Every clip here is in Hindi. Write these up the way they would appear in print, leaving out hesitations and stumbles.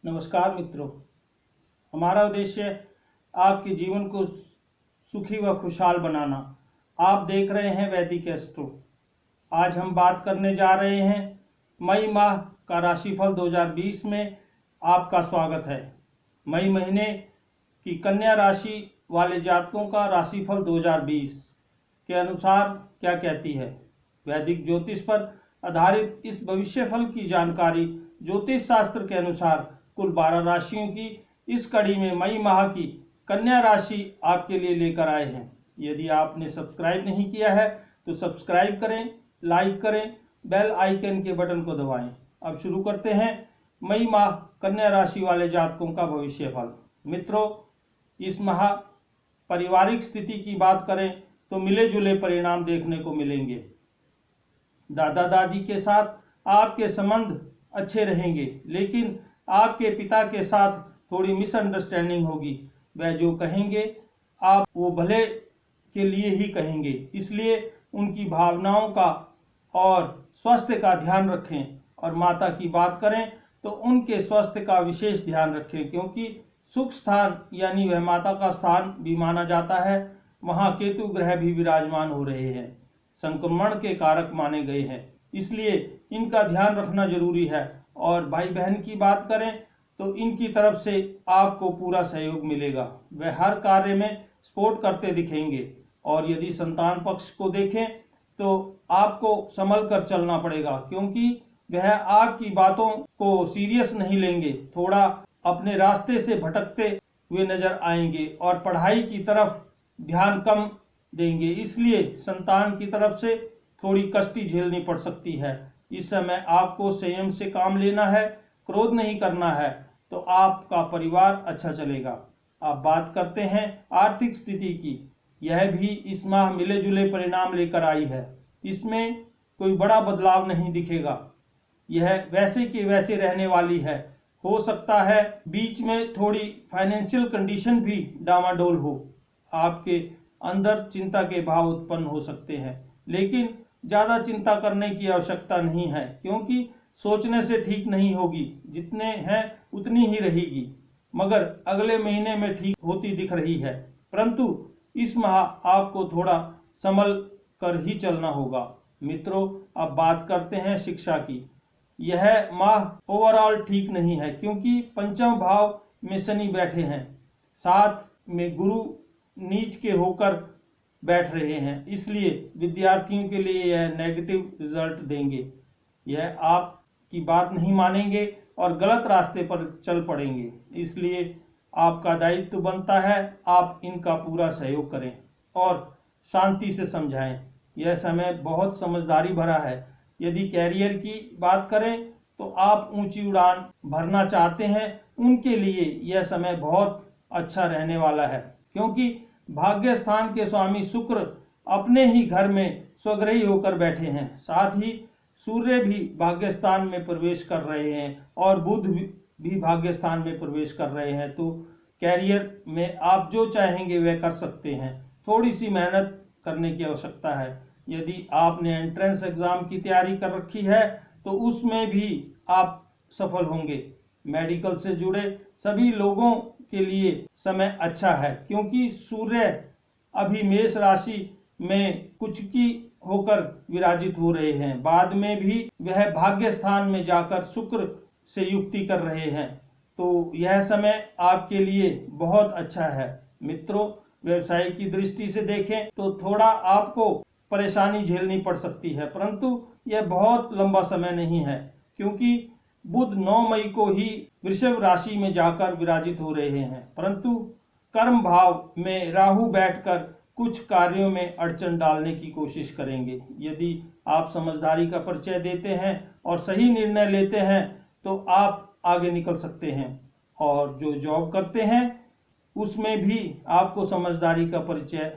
नमस्कार मित्रों, हमारा उद्देश्य आपके जीवन को सुखी व खुशहाल बनाना। आप देख रहे हैं वैदिक एस्ट्रो। आज हम बात करने जा रहे हैं मई माह का राशिफल 2020 में। आपका स्वागत है। मई महीने की कन्या राशि वाले जातकों का राशिफल 2020 के अनुसार क्या कहती है। वैदिक ज्योतिष पर आधारित इस भविष्यफल की जानकारी ज्योतिष शास्त्र के अनुसार कुल 12 राशियों की इस कड़ी में मई माह की कन्या राशि आपके लिए लेकर आए हैं। यदि आपने सब्सक्राइब नहीं किया है तो सब्सक्राइब करें, लाइक करें, बेल आइकन के बटन को दबाएं। अब शुरू करते हैं मई माह कन्या राशि वाले जातकों का भविष्यफल। मित्रों, इस माह पारिवारिक स्थिति की बात करें तो मिले जुले परिणाम देखने को मिलेंगे। दादा दादी के साथ आपके संबंध अच्छे रहेंगे, लेकिन आपके पिता के साथ थोड़ी मिसअंडरस्टैंडिंग होगी। वह जो कहेंगे आप वो भले के लिए ही कहेंगे, इसलिए उनकी भावनाओं का और स्वास्थ्य का ध्यान रखें। और माता की बात करें तो उनके स्वास्थ्य का विशेष ध्यान रखें, क्योंकि सुख स्थान यानी वह माता का स्थान भी माना जाता है। वहाँ केतु ग्रह भी विराजमान हो रहे हैं, संक्रमण के कारक माने गए हैं, इसलिए इनका ध्यान रखना जरूरी है। और भाई बहन की बात करें तो इनकी तरफ से आपको पूरा सहयोग मिलेगा। वह हर कार्य में सपोर्ट करते दिखेंगे। और यदि संतान पक्ष को देखें तो आपको संभल कर चलना पड़ेगा, क्योंकि वह आपकी बातों को सीरियस नहीं लेंगे, थोड़ा अपने रास्ते से भटकते हुए नजर आएंगे और पढ़ाई की तरफ ध्यान कम देंगे। इसलिए संतान की तरफ से थोड़ी कष्टी झेलनी पड़ सकती है। इस समय आपको संयम से काम लेना है, क्रोध नहीं करना है, तो आपका परिवार अच्छा चलेगा। अब बात करते हैं आर्थिक स्थिति की। यह भी इस माह मिले जुले परिणाम लेकर आई है। इसमें कोई बड़ा बदलाव नहीं दिखेगा। यह वैसे के वैसे रहने वाली है। हो सकता है बीच में थोड़ी फाइनेंशियल कंडीशन भी डामाडोल हो, आपके अंदर चिंता के भाव उत्पन्न हो सकते हैं, लेकिन ज्यादा चिंता करने की आवश्यकता नहीं है, क्योंकि सोचने से ठीक नहीं होगी। जितने हैं उतनी ही रहेगी, मगर अगले महीने में ठीक होती दिख रही है। परंतु इस माह आपको थोड़ा संभल कर ही चलना होगा। मित्रों, अब बात करते हैं शिक्षा की। यह माह ओवरऑल ठीक नहीं है, क्योंकि पंचम भाव में शनि बैठे हैं, साथ में गुरु नीच के होकर बैठ रहे हैं, इसलिए विद्यार्थियों के लिए यह नेगेटिव रिजल्ट देंगे। यह आपकी बात नहीं मानेंगे और गलत रास्ते पर चल पड़ेंगे, इसलिए आपका दायित्व बनता है आप इनका पूरा सहयोग करें और शांति से समझाएं। यह समय बहुत समझदारी भरा है। यदि कैरियर की बात करें तो आप ऊंची उड़ान भरना चाहते हैं, उनके लिए यह समय बहुत अच्छा रहने वाला है, क्योंकि भाग्य स्थान के स्वामी शुक्र अपने ही घर में स्वग्रही होकर बैठे हैं। साथ ही सूर्य भी भाग्य स्थान में प्रवेश कर रहे हैं और बुध भी भाग्य स्थान में प्रवेश कर रहे हैं। तो कैरियर में आप जो चाहेंगे वह कर सकते हैं। थोड़ी सी मेहनत करने की आवश्यकता है। यदि आपने एंट्रेंस एग्जाम की तैयारी कर रखी है तो उसमें भी आप सफल होंगे। मेडिकल से जुड़े सभी लोगों के लिए समय अच्छा है, क्योंकि सूर्य अभी मेष राशि में कुछ की होकर विराजित हो रहे हैं। बाद में भी वह भाग्य स्थान में जाकर शुक्र से युक्ति कर रहे हैं, तो यह समय आपके लिए बहुत अच्छा है। मित्रों, व्यवसाय की दृष्टि से देखें तो थोड़ा आपको परेशानी झेलनी पड़ सकती है, परंतु यह बहुत लंबा समय नहीं है, क्योंकि बुध 9 मई को ही वृषभ राशि में जाकर विराजित हो रहे हैं। परंतु कर्म भाव में राहु बैठकर कुछ कार्यों में अड़चन डालने की कोशिश करेंगे। यदि आप समझदारी का परिचय देते हैं और सही निर्णय लेते हैं तो आप आगे निकल सकते हैं। और जो जॉब करते हैं उसमें भी आपको समझदारी का परिचय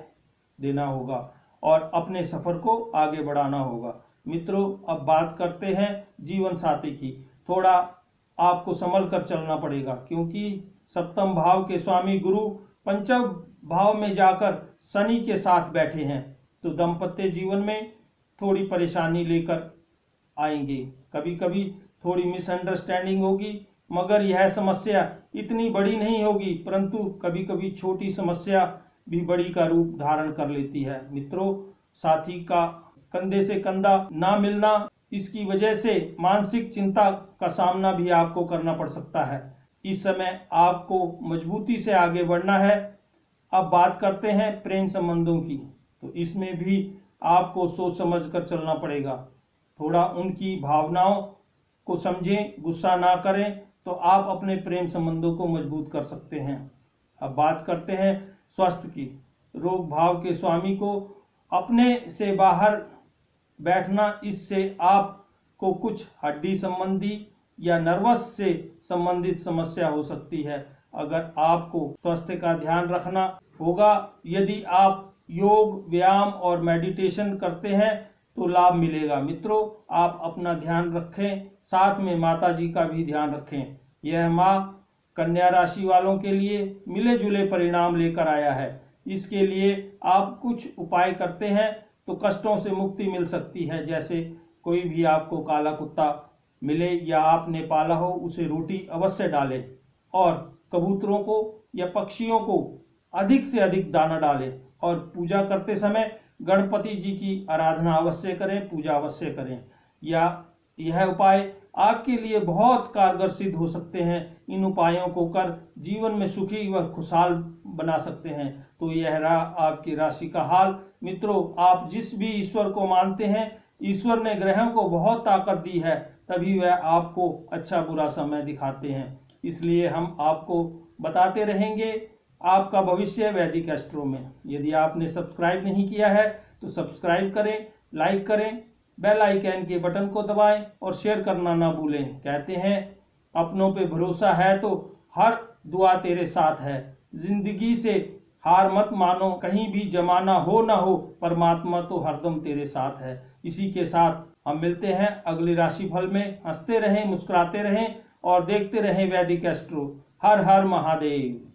देना होगा और अपने सफर को आगे बढ़ाना होगा। मित्रों, अब बात करते हैं जीवन साथी की। थोड़ा आपको संभल कर चलना पड़ेगा, क्योंकि सप्तम भाव के स्वामी गुरु पंचम भाव में जाकर शनि के साथ बैठे हैं, तो दाम्पत्य जीवन में थोड़ी परेशानी लेकर आएंगे। कभी कभी थोड़ी मिसअंडरस्टैंडिंग होगी, मगर यह समस्या इतनी बड़ी नहीं होगी, परंतु कभी कभी छोटी समस्या भी बड़ी का रूप धारण कर लेती है। मित्रों, साथी का कंधे से कंधा ना मिलना, इसकी वजह से मानसिक चिंता का सामना भी आपको करना पड़ सकता है। इस समय आपको मजबूती से आगे बढ़ना है। अब बात करते हैं प्रेम संबंधों की, तो इसमें भी आपको सोच समझ कर चलना पड़ेगा। थोड़ा उनकी भावनाओं को समझें, गुस्सा ना करें, तो आप अपने प्रेम संबंधों को मजबूत कर सकते हैं। अब बात करते हैं स्वास्थ्य की। रोग भाव के स्वामी को अपने से बाहर बैठना, इससे आपको कुछ हड्डी संबंधी या नर्वस से संबंधित समस्या हो सकती है। अगर आपको स्वास्थ्य का ध्यान रखना होगा, यदि आप योग, व्यायाम और मेडिटेशन करते हैं तो लाभ मिलेगा। मित्रों, आप अपना ध्यान रखें, साथ में माता जी का भी ध्यान रखें। यह माह कन्या राशि वालों के लिए मिले जुले परिणाम लेकर आया है। इसके लिए आप कुछ उपाय करते हैं तो कष्टों से मुक्ति मिल सकती है। जैसे कोई भी आपको काला कुत्ता मिले या आपने पाला हो, उसे रोटी अवश्य डालें और कबूतरों को या पक्षियों को अधिक से अधिक दाना डालें और पूजा करते समय गणपति जी की आराधना अवश्य करें, पूजा अवश्य करें। या यह उपाय आपके लिए बहुत कारगर सिद्ध हो सकते हैं। इन उपायों को कर जीवन में सुखी व खुशहाल बना सकते हैं। तो यह रहा आपकी राशि का हाल। मित्रों, आप जिस भी ईश्वर को मानते हैं, ईश्वर ने ग्रहों को बहुत ताकत दी है, तभी वह आपको अच्छा बुरा समय दिखाते हैं। इसलिए हम आपको बताते रहेंगे आपका भविष्य वैदिक एस्ट्रो में। यदि आपने सब्सक्राइब नहीं किया है तो सब्सक्राइब करें, लाइक करें, बेल आइकन के बटन को दबाएं और शेयर करना ना भूलें। कहते हैं अपनों पे भरोसा है तो हर दुआ तेरे साथ है। जिंदगी से हार मत मानो, कहीं भी जमाना हो ना हो, परमात्मा तो हरदम तेरे साथ है। इसी के साथ हम मिलते हैं अगली राशिफल में। हंसते रहें, मुस्कुराते रहें और देखते रहें वैदिक एस्ट्रो। हर हर महादेव।